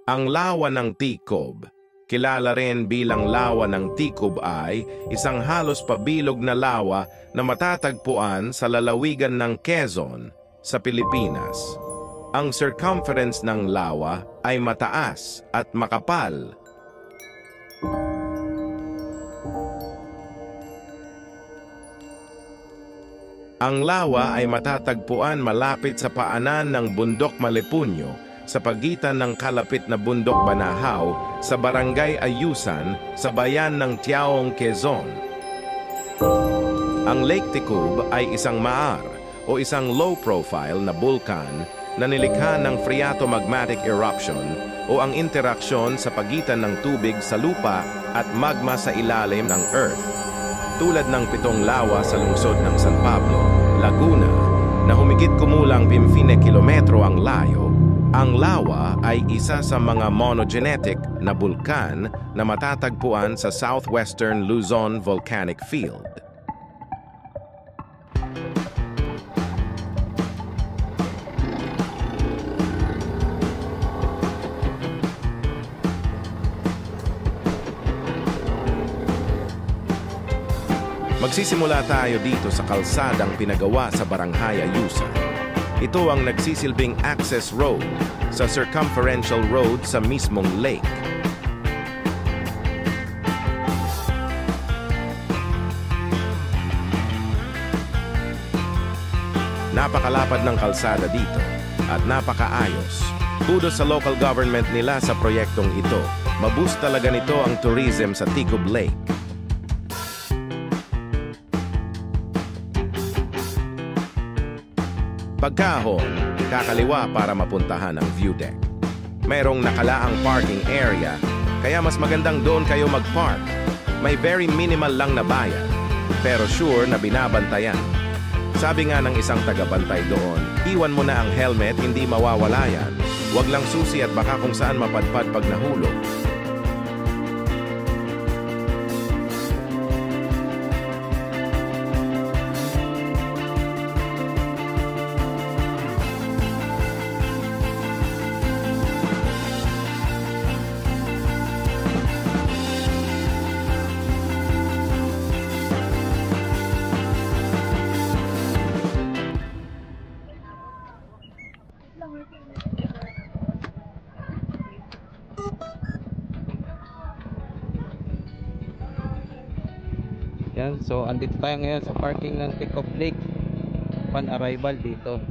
Ang lawa ng Tikob, kilala rin bilang lawa ng Tikob, ay isang halos pabilog na lawa na matatagpuan sa lalawigan ng Quezon sa Pilipinas. Ang circumference ng lawa ay mataas at makapal. Ang lawa ay matatagpuan malapit sa paanan ng Bundok Malipuño sa pagitan ng kalapit na Bundok Banahaw sa Barangay Ayusan sa bayan ng Tiaong, Quezon. Ang Lake Tikob ay isang maar o isang low-profile na bulkan na nilikha ng phreatomagmatic eruption o ang interaksyon sa pagitan ng tubig sa lupa at magma sa ilalim ng Earth. Tulad ng 7 lawa sa lungsod ng San Pablo, Laguna, na humigit kumulang 15 kilometro ang layo, ang lawa ay isa sa mga monogenetic na bulkan na matatagpuan sa southwestern Luzon Volcanic Field. Magsisimula tayo dito sa kalsadang pinagawa sa Barangay Ayusan. Ito ang nagsisilbing access road sa circumferential road sa mismong lake. Napakalapad ng kalsada dito at napakaayos. Kudos sa local government nila sa proyektong ito. Maboost talaga nito ang tourism sa Tikob Lake. Pagkahon, kakaliwa para mapuntahan ang view deck. Mayroong nakalaang parking area, kaya mas magandang doon kayo mag-park. May very minimal lang na bayad, pero sure na binabantayan. Sabi nga ng isang tagabantay doon, iwan mo na ang helmet, hindi mawawala yan. Huwag lang susi at baka kung saan mapadpad pag nahulog. Yan, so andito tayo ngayon sa parking ng Tikob Lake. Upon arrival dito,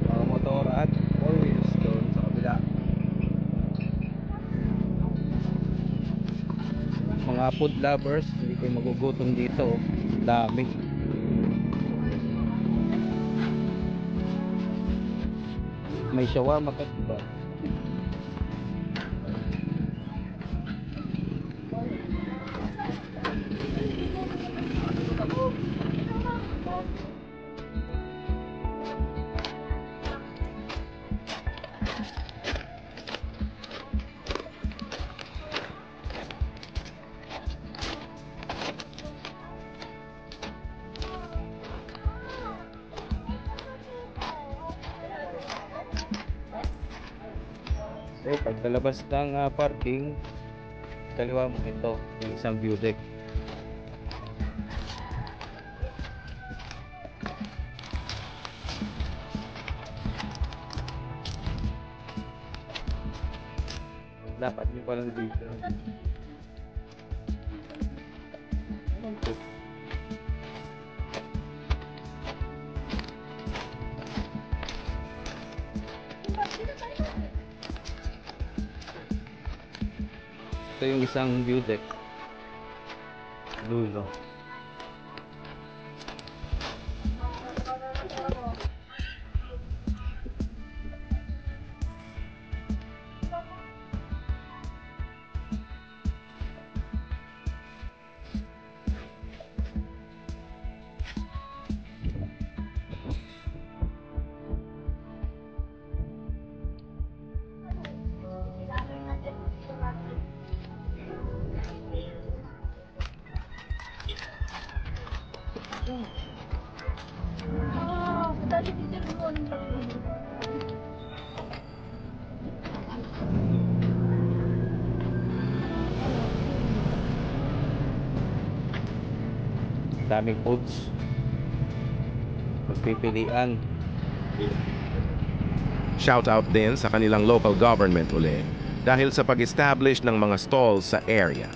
mga motor at 4 wheels doon sa kabila. Mga food lovers, hindi kayo magugutom dito. Dami. May shawarma ka, diba? So, pagkalabas ng parking, kaliwa mo ito, yung isang view deck. Dapat nyo palang dito. Ito yung isang view deck. Lulo. Daming foods. Pagpipilian. Shoutout din sa kanilang local government uli dahil sa pag-establish ng mga stalls sa area.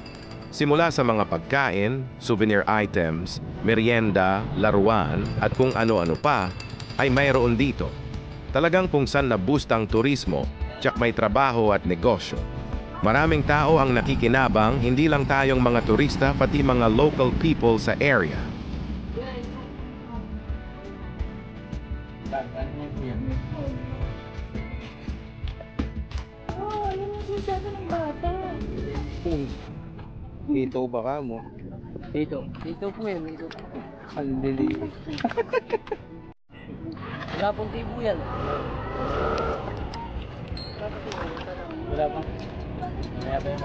Simula sa mga pagkain, souvenir items, merienda, laruan at kung ano-ano pa ay mayroon dito. Talagang kung saan na-boost ang turismo, tsak may trabaho at negosyo. Maraming tao ang nakikinabang, hindi lang tayong mga turista pati mga local people sa area. Alam mo, masyado ng bata. Dito ba ka mo? Dito po yan, dito po. Ang lili. Wala pong tibo yan. Wala pang. Kaya ba yan?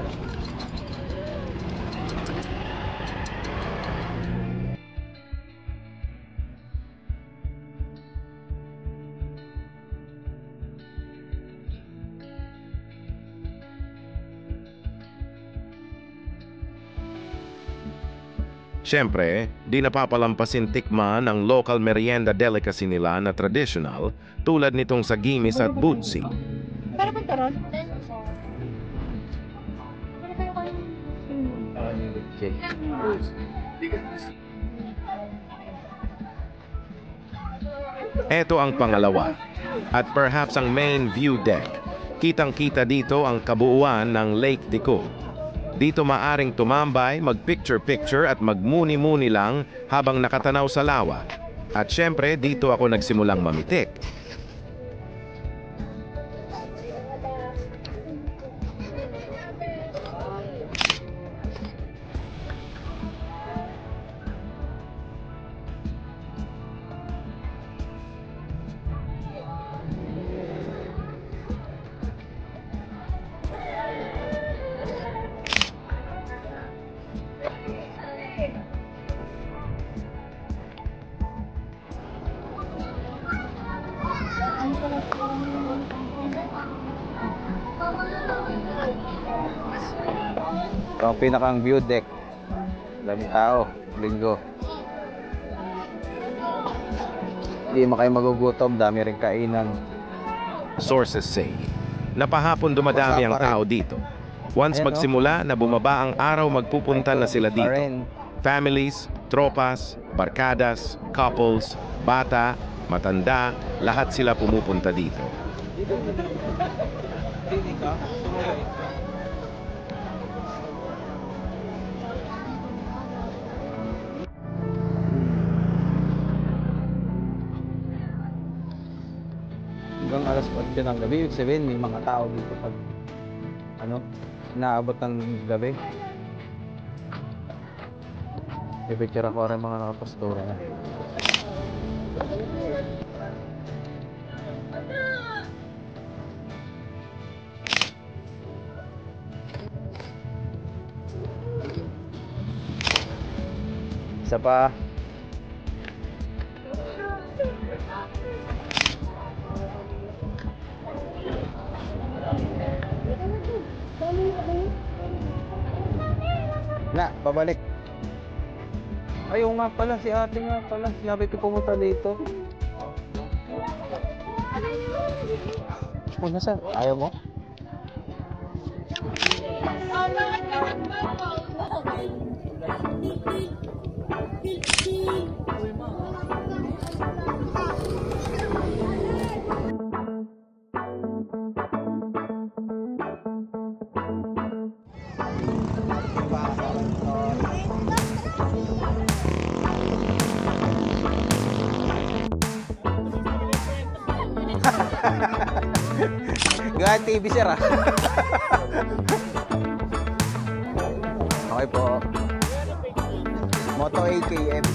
Siyempre, di napapalampasin tikman ang local merienda delicacy nila na traditional tulad nitong sagimis at butsi. Para ba taron? Ito ang pangalawa at perhaps ang main view deck. Kitang-kita dito ang kabuuan ng Lake Diku. Dito maaring tumambay, mag-picture-picture at magmuni-muni lang habang nakatanaw sa lawa. At syempre, dito ako nagsimulang mamitik. Ito ang pinakang view deck. Daming tao, linggo. Hindi mo kayo magugutom, dami rin kainan. Sources say, napahapon dumadami ang tao dito. Once Ayan, magsimula na bumaba ang araw, magpupunta na sila dito. Families, tropas, barkadas, couples, bata, matanda, lahat sila pumupunta dito. Hanggang alas 8 ng gabi, ibig sabihin may mga tao dito pag inaabot ng gabi. I-picture ako rin mga nakapastura na. Isa pa. Na, pabalik. Ayaw nga pala, si ate nga pala. Sinabi ko pumunta dito. Oh, nasa? Ayaw mo? Gaan TV sir ah. Okay po. Moto AKM.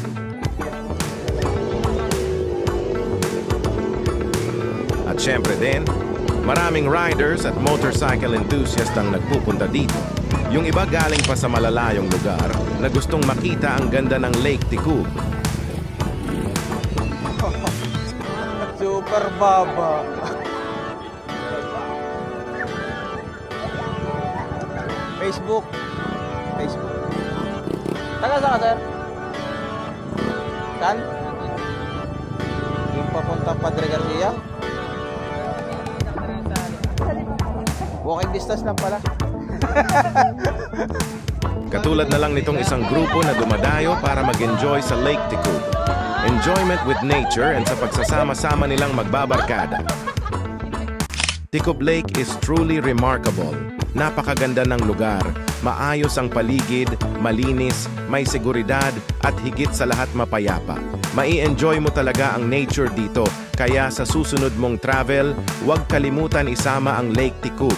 At syempre din, maraming riders at motorcycle enthusiast ang nagpupunta dito. Yung iba galing pa sa malalayong lugar na gustong makita ang ganda ng Lake Tikub. Super baba. Facebook. Taga saan ka, sir? Saan? Yung papunta Padre Garcia? Walking distance lang pala. Katulad na lang nitong isang grupo na dumadayo para mag-enjoy sa Lake Tikub. Enjoyment with nature and sa pagsasama-sama nilang magbabarkada. Tikub Lake is truly remarkable. Napakaganda ng lugar, maayos ang paligid, malinis, may seguridad at higit sa lahat mapayapa. Mai-enjoy mo talaga ang nature dito, kaya sa susunod mong travel, huwag kalimutan isama ang Lake Tikub.